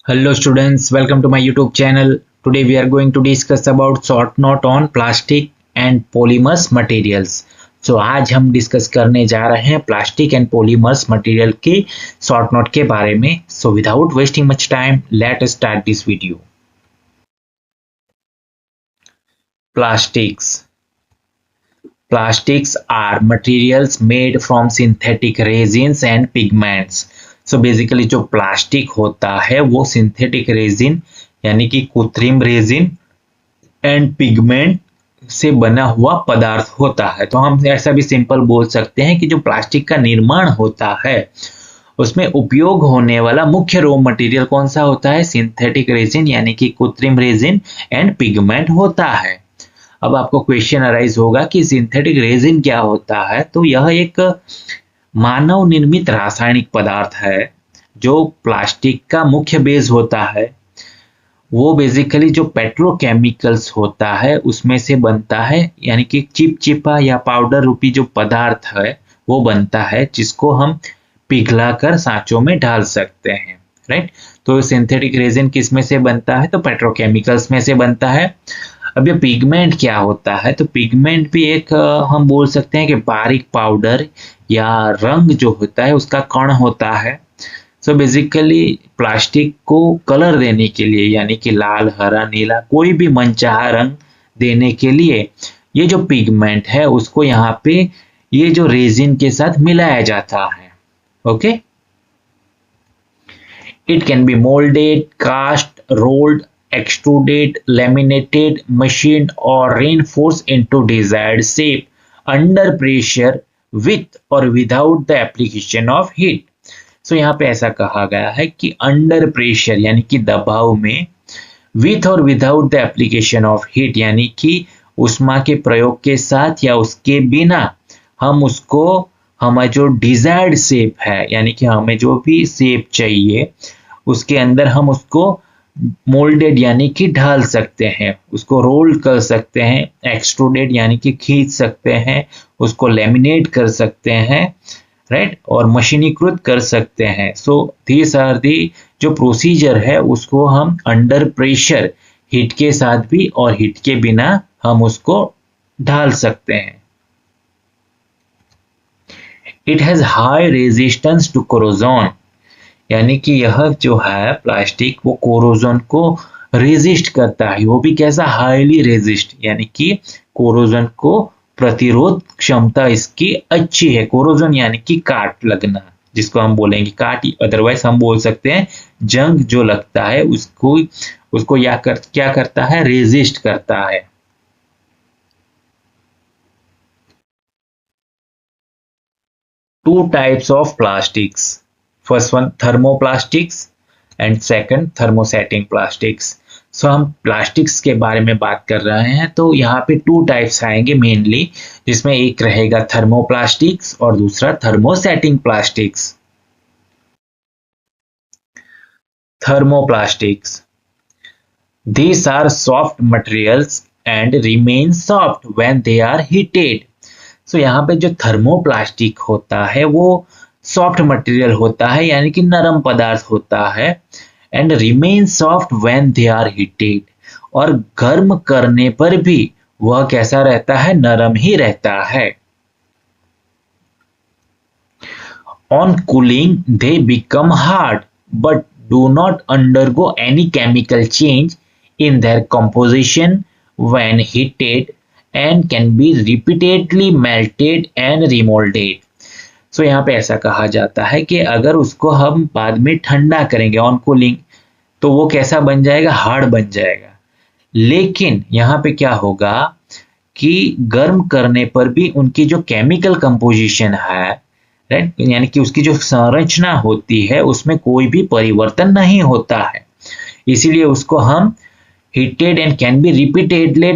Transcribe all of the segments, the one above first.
Hello students, welcome to my YouTube channel. Today we are going to discuss about short note on plastic and polymers materials. So आज हम discuss करने जा रहे हैं plastic and polymers material के short note के बारे में. So without wasting much time, let us start this video. Plastics are materials made from synthetic resins and pigments. So basically जो प्लास्टिक होता है वो सिंथेटिक रेजिन यानी कि कृत्रिम रेजिन एंड पिगमेंट से बना हुआ पदार्थ होता है. तो हम ऐसा भी सिंपल बोल सकते हैं कि जो प्लास्टिक का निर्माण होता है उसमें उपयोग होने वाला मुख्य रॉ मटेरियल कौन सा होता है? सिंथेटिक रेजिन यानी कि कृत्रिम रेजिन एंड पिगमेंट होता है. अब आपको क्वेश्चन अराइज होगा कि सिंथेटिक रेजिन क्या होता है. तो यह एक मानव निर्मित रासायनिक पदार्थ है जो प्लास्टिक का मुख्य बेस होता है. वो बेसिकली जो पेट्रोकेमिकल्स होता है उसमें से बनता है, यानी कि चिपचिपा या पाउडर रूपी जो पदार्थ है वो बनता है जिसको हम पिघलाकर सांचों में डाल सकते हैं. राइट. तो सिंथेटिक रेजिन किस में से बनता है? तो पेट्रोकेमिकल्स में से बनता है. अब ये पिगमेंट क्या होता है? तो पिगमेंट भी एक हम बोल सकते हैं कि बारीक पाउडर या रंग जो होता है उसका कण होता है. सो बेसिकली प्लास्टिक को कलर देने के लिए यानी कि लाल, हरा, नीला कोई भी मनचाहा रंग देने के लिए ये जो पिगमेंट है उसको यहाँ पे ये जो रेजिन के साथ मिलाया जाता है. Okay. It can be moulded, cast, rolled, extruded, laminated, machined or reinforced into desired shape under pressure with or without the application of heat. So यहाँ पे ऐसा कहा गया है कि under pressure यानी कि दबाव में, with or without the application of heat यानी कि उष्मा के प्रयोग के साथ या उसके बिना हम उसको हमारा जो डिजायर्ड शेप है यानी कि हमें जो भी शेप चाहिए उसके अंदर हम उसको मोल्डेड यानी कि ढाल सकते हैं, उसको रोल कर सकते हैं, एक्सट्रूडेड यानी कि खींच सकते हैं, उसको लेमिनेट कर सकते हैं, राइट, और मशीनीकृत कर सकते हैं. सो दिस आर दी जो प्रोसीजर है उसको हम अंडर प्रेशर हीट के साथ भी और हीट के बिना हम उसको ढाल सकते हैं. It has high resistance to corrosion यानी कि यह जो है प्लास्टिक वो कोरोजन को रेजिस्ट करता है. वो भी कैसा? हाईली रेजिस्ट यानी कि कोरोजन को प्रतिरोध क्षमता इसकी अच्छी है. कोरोजन यानी कि काट लगना, जिसको हम बोलेंगे काट, अदरवाइज हम बोल सकते हैं जंग जो लगता है उसको क्या करता है? रेजिस्ट करता है. Two types of plastics. First one thermoplastics and second thermosetting plastics. So हम प्लास्टिक्स के बारे में बात कर रहे हैं. तो यहाँ पे टू टाइप्स आएंगे मेनली, जिसमें एक रहेगा थर्मोप्लास्टिक्स और दूसरा thermosetting plastics. Thermoplastics, these are soft materials and remain soft when they are heated. सो यहाँ पे जो थर्मोप्लास्टिक होता है वो सॉफ्ट मटेरियल होता है यानी कि नरम पदार्थ होता है, and remain soft when they are heated, और गर्म करने पर भी वह कैसा रहता है? नरम ही रहता है. On cooling they become hard but do not undergo any chemical change in their composition when heated and can be repeatedly melted and remolded. So यहाँ पे ऐसा कहा जाता है कि अगर उसको हम बाद में ठंडा करेंगे ऑन कूलिंग तो वो कैसा बन जाएगा? हार्ड बन जाएगा. लेकिन यहाँ पे क्या होगा कि गर्म करने पर भी उनकी जो केमिकल कंपोजिशन है, राइट, यानी कि उसकी जो संरचना होती है उसमें कोई भी परिवर्तन नहीं होता है. इसीलिए उसको हम heated and can be repeatedly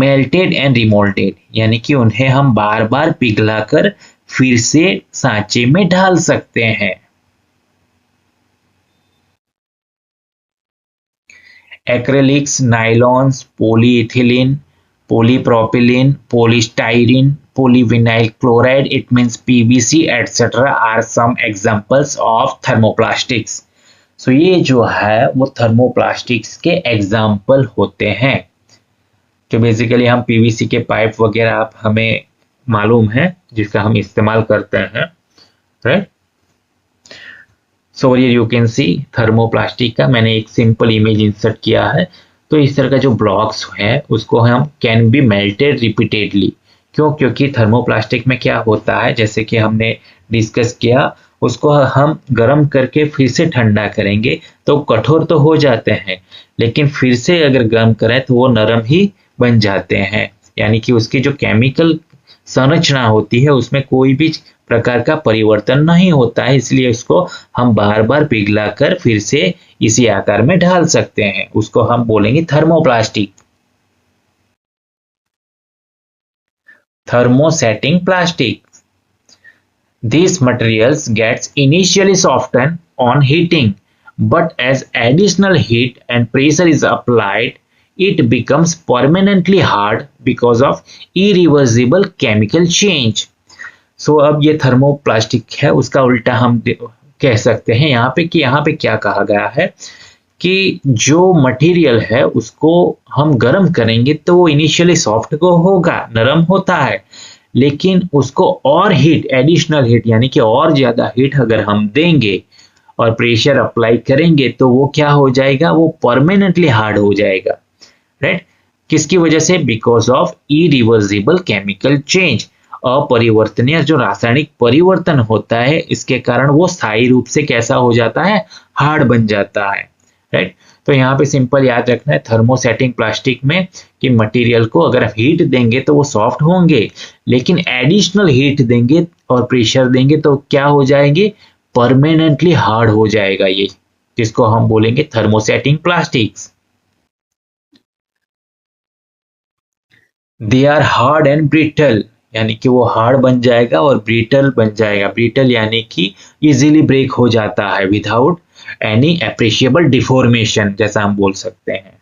melted and remolded यानी कि उन्हें हम बार बार पिघलाकर फिर से सांचे में ढाल सकते हैं. Acrylics, nylons, polyethylene, polypropylene, polystyrene, polyvinyl chloride, it means PVC, etc. are some examples of thermoplastics. सो ये जो है वो थर्मोप्लास्टिक्स के एग्जाम्पल होते हैं। जो बेसिकली हम पीवीसी के पाइप वगैरह आप हमें मालूम है जिसका हम इस्तेमाल करते हैं, right. So here you can C thermoplastic का मैंने एक सिंपल इमेज इंसर्ट किया है। तो इस तरह का जो ब्लॉक्स है उसको हम कैन बी मेल्टेड रिपीटेडली। क्यों? क्योंकि थर्मोप्लास्टिक में क्या होता है, जैसे कि हमने डिस्कस किया, उसको हम गर्म करके फिर से ठंडा करेंगे तो कठोर तो हो जाते हैं, लेकिन फिर से अगर गर्म करें तो वो नरम ही बन जाते हैं। यानी कि उसकी जो केमिकल संरचना होती है उसमें कोई भी प्रकार का परिवर्तन नहीं होता है, इसलिए उसको हम बार बार पिघला कर फिर से इसी आकार में ढाल सकते हैं। उसको हम बोलेंगे thermoplastic. Thermosetting plastic, these materials gets initially softened on heating, but as additional heat and pressure is applied, it becomes permanently hard because of irreversible chemical change. सो अब ये थर्मोप्लास्टिक है, उसका उल्टा हम कह सकते हैं यहाँ पे कि यहाँ पे क्या कहा गया है कि जो मटेरियल है उसको हम गर्म करेंगे तो वो इनिशियली सॉफ्ट को होगा, नरम होता है, लेकिन उसको और हीट, एडिशनल हीट यानी कि और ज्यादा हीट अगर हम देंगे और प्रेशर अप्लाई करेंगे तो वो क्या हो जाएगा, वो परमानेंटली हार्ड हो जाएगा, राइट। किसकी वजह से? Because of irreversible chemical change, अपरिवर्तनीय जो रासायनिक परिवर्तन होता है, इसके कारण वो स्थायी रूप से कैसा हो जाता है, हार्ड बन जाता है, राइट। तो यहाँ पे सिंपल याद रखना है थर्मोसेटिंग प्लास्टिक में कि मटेरियल को अगर हीट देंगे तो वो सॉफ्ट होंगे, लेकिन एडिशनल हीट देंगे और प्रेशर देंगे तो क्या हो जाएंगे, परमानेंटली हार्ड हो जाएगा ये, जिसको हम बोलेंगे thermosetting plastics. They are hard and brittle, यानी कि वो हार्ड बन जाएगा और ब्रिटल बन जाएगा। ब्रिटल यानी कि इजीली ब्रेक हो जाता है विदाउट एनी एप्रिशिएबल डिफॉर्मेशन, जैसा हम बोल सकते हैं।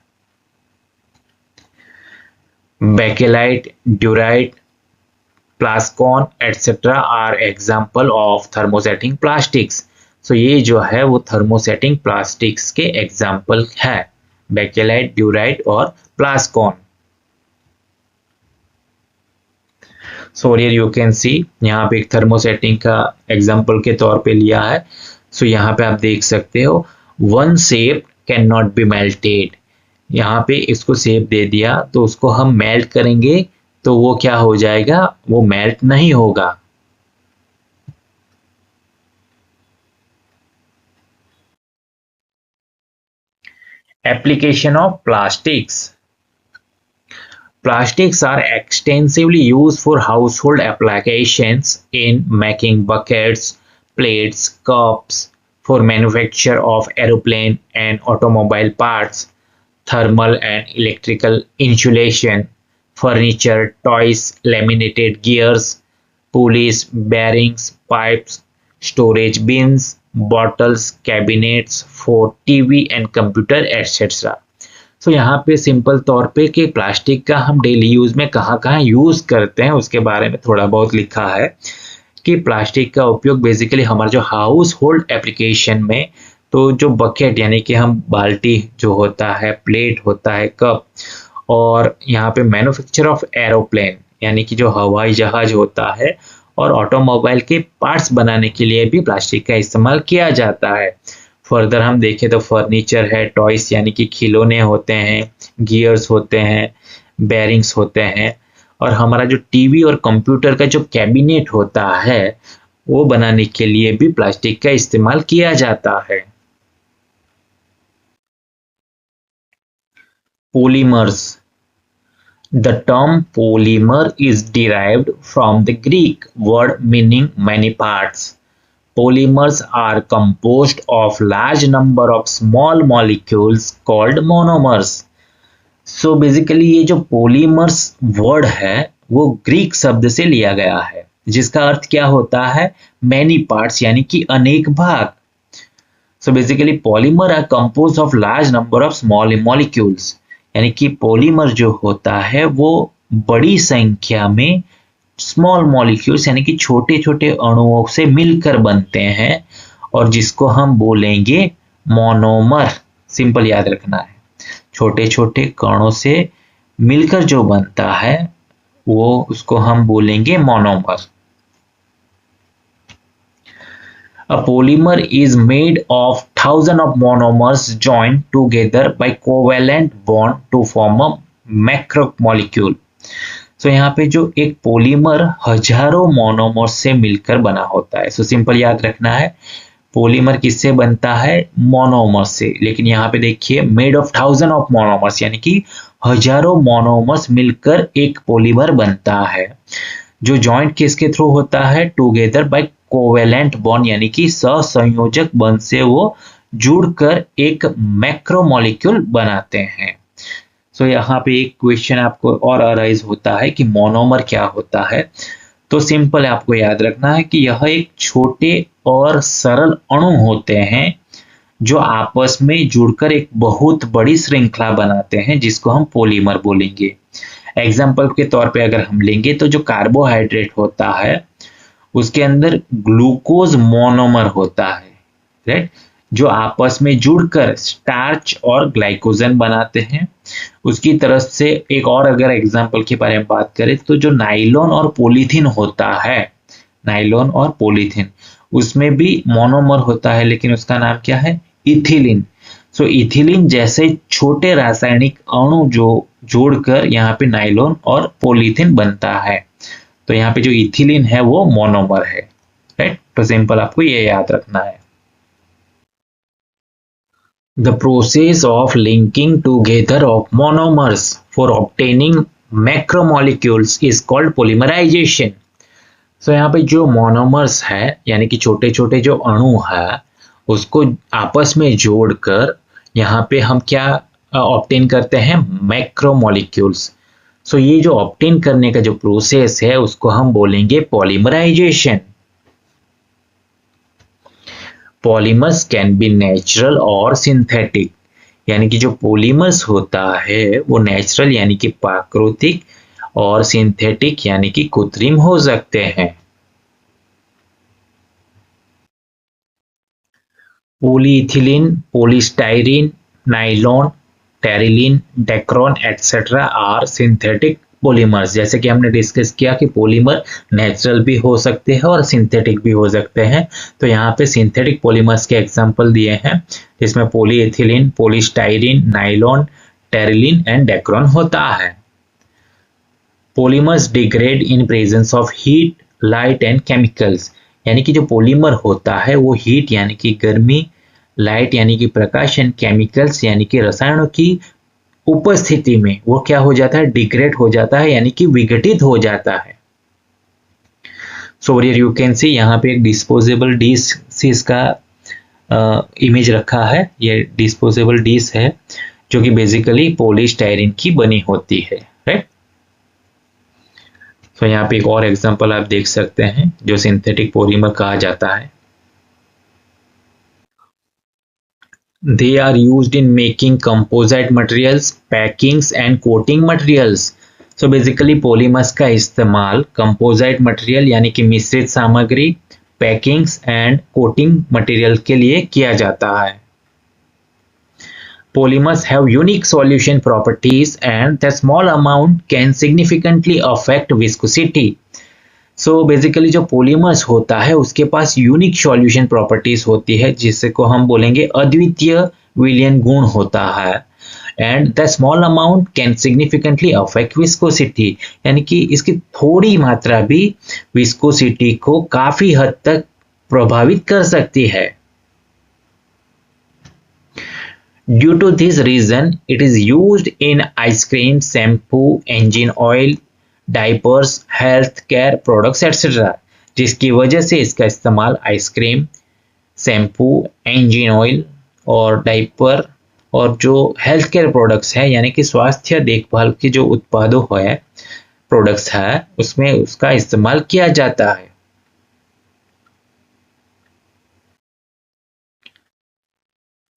Bakelite, durite, plascon etcetera are example of thermosetting plastics. So ये जो है वो थर्मोसेटिंग प्लास्टिक्स के एग्जाम्पल है, बेकेलाइट, ड्यूराइट और plascon. So here you can see, यहाँ पे एक थर्मोसेटिंग का एग्जाम्पल के तौर पे लिया है। सो यहाँ पे आप देख सकते हो, one shape can not be melted, यहाँ पे इसको शेप दे दिया तो उसको हम मेल्ट करेंगे तो वो क्या हो जाएगा, वो मेल्ट नहीं होगा। Application of plastics, plastics are extensively used for household applications in making buckets, plates, cups, for manufacture of aeroplane and automobile parts, thermal and electrical insulation, furniture, toys, laminated gears, pulleys, bearings, pipes, storage bins, bottles, cabinets for TV and computer, etc. सो यहाँ पे simple तौर पे कि plastic का हम daily use में कहाँ कहाँ यूज करते हैं उसके बारे में थोड़ा बहुत लिखा है कि प्लास्टिक का उपयोग बेसिकली हमारे जो हाउस होल्ड एप्लीकेशन में, तो जो बकेट यानी कि हम बाल्टी जो होता है, प्लेट होता है, कप, और यहाँ पे मैन्युफैक्चर ऑफ एरोप्लेन यानी कि जो हवाई जहाज होता है, और ऑटोमोबाइल के पार्ट्स बनाने के लिए भी प्लास्टिक का इस्तेमाल किया जाता है। फर्दर हम देखें तो फर्नीचर है, टॉयस यानी कि खिलौने होते हैं, गियर्स होते हैं, बेरिंग्स होते हैं, और हमारा जो टीवी और कंप्यूटर का जो कैबिनेट होता है वो बनाने के लिए भी प्लास्टिक का इस्तेमाल किया जाता है। Polymers, the term polymer is derived from the Greek word meaning many parts. Polymers are composed of large number of small molecules called monomers. So basically ये जो polymers word है वो ग्रीक शब्द से लिया गया है, जिसका अर्थ क्या होता है, many parts यानी कि अनेक भाग। So basically polymer are composed of large number of small molecules, यानी कि पॉलीमर जो होता है वो बड़ी संख्या में स्मॉल मॉलिक्यूल्स यानी कि छोटे छोटे अणुओं से मिलकर बनते हैं, और जिसको हम बोलेंगे मोनोमर, सिंपल याद रखना है, छोटे छोटे कणों से मिलकर जो बनता है वो उसको हम बोलेंगे monomer. A polymer is made of thousands of monomers joined together by covalent bond to form a macromolecule. So यहाँ पे जो एक पोलीमर हजारों मोनोमर से मिलकर बना होता है। सो सिंपल याद रखना है, पोलीमर किससे बनता है? मोनोमर से। लेकिन यहाँ पे देखिए made of thousand of monomers, यानी कि हजारों मोनोमर्स मिलकर एक पोलीमर बनता है जो जॉइंट किसके थ्रू होता है? टुगेदर बाय कोवेलेंट बॉन्ड, यानी कि सहसंयोजक बंध से वो जुड़कर एक मैक्रोमोलिक्यूल बनाते हैं। सो यहाँ पे एक क्वेश्चन आपको और अराइज होता है कि मोनोमर क्या होता है। तो सिंपल आपको याद रखना है कि यह एक छोटे और सरल अणु होते हैं जो आपस में जुड़कर एक बहुत बड़ी श्रृंखला बनाते हैं, जिसको हम पॉलीमर बोलेंगे। एग्जाम्पल के तौर पे अगर हम लेंगे तो जो कार्बोहाइड्रेट होता है उसके अंदर ग्लूकोज मोनोमर होता है, राइट, जो आपस में जुड़कर स्टार्च और ग्लाइकोजन बनाते हैं। उसकी तरफ से एक और अगर एग्जाम्पल के बारे में बात करें तो जो नाइलॉन और पॉलीथीन होता है, नाइलॉन और पॉलीथीन, उसमें भी मोनोमर होता है, लेकिन उसका नाम क्या है? इथिलीन। सो इथिलीन जैसे छोटे रासायनिक अणु जो जोड़कर यहाँ पे नाइलॉन और पॉलीथीन बनता है। तो यहाँ पे जो इथिलीन है वो मोनोमर है, राइट। तो सिंपल आपको ये याद रखना है। The process of linking together of monomers for obtaining macromolecules is called polymerization. So यहाँ पे जो मोनोमर्स है यानी कि छोटे छोटे जो अणु है उसको आपस में जोड़कर यहाँ पे हम क्या ऑब्टेन करते हैं? मैक्रोमोलिक्यूल्स। सो ये जो ऑब्टेन करने का जो प्रोसेस है उसको हम बोलेंगे polymerisation. Polymers can be natural और सिंथेटिक, यानी कि जो पॉलीमर्स होता है वो नेचुरल यानी कि प्राकृतिक और सिंथेटिक यानी कि कृत्रिम हो सकते हैं। Polyethylene, polystyrene, nylon, terylene, dacron etcetera are synthetic polymers. जैसे कि हमने डिस्कस किया कि पॉलीमर नेचुरल भी हो सकते हैं और सिंथेटिक भी हो सकते हैं। तो यहाँ पे सिंथेटिक पॉलीमर्स के एग्जांपल दिए हैं जिसमें polyethylene, polystyrene, nylon, terylene and Dacron होता है। Polymers degrade in presence of heat, light and chemicals, यानी कि जो पॉलीमर होता है वो हीट यानी कि गर्मी, लाइट यानी कि प्रकाशन, केमिकल्स यानी कि रसायनों की उपस्थिति में वो क्या हो जाता है? डिग्रेड हो जाता है यानी कि विघटित हो जाता है। सो हियर यू कैन सी, यहाँ पे एक डिस्पोजेबल डिश से इसका इमेज रखा है। ये डिस्पोजेबल डिश है जो कि बेसिकली पॉलीस्टाइरीन की बनी होती है, राइट। तो यहाँ पे एक और एग्जांपल आप देख सकते हैं जो सिंथेटिक पॉलीमर कहा जाता है। They are used in making composite materials, packings and coating materials. So basically polymers का इस्तेमाल composite material यानी कि मिश्रित सामग्री, packings and coating material के लिए किया जाता है। Polymers have unique solution properties and the small amount can significantly affect viscosity. So basically जो पॉलीमर्स होता है उसके पास यूनिक सॉल्यूशन प्रॉपर्टीज होती है जिससे को हम बोलेंगे अद्वितीय विलयन गुण होता है। And the small amount can significantly affect viscosity, यानी कि इसकी थोड़ी मात्रा भी विस्कोसिटी को काफी हद तक प्रभावित कर सकती है। Due to this reason it is used in ice cream, shampoo, engine oil, diapers, health care products etcetera, जिसकी वजह से इसका इस्तेमाल आइसक्रीम, शैम्पू, इंजन ऑयल और डाइपर और जो हेल्थ केयर प्रोडक्ट्स हैं यानी कि स्वास्थ्य देखभाल के जो उत्पादों है प्रोडक्ट्स है उसमें उसका इस्तेमाल किया जाता है।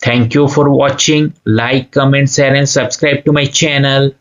Thank you for watching. Like, comment, share and subscribe to my channel.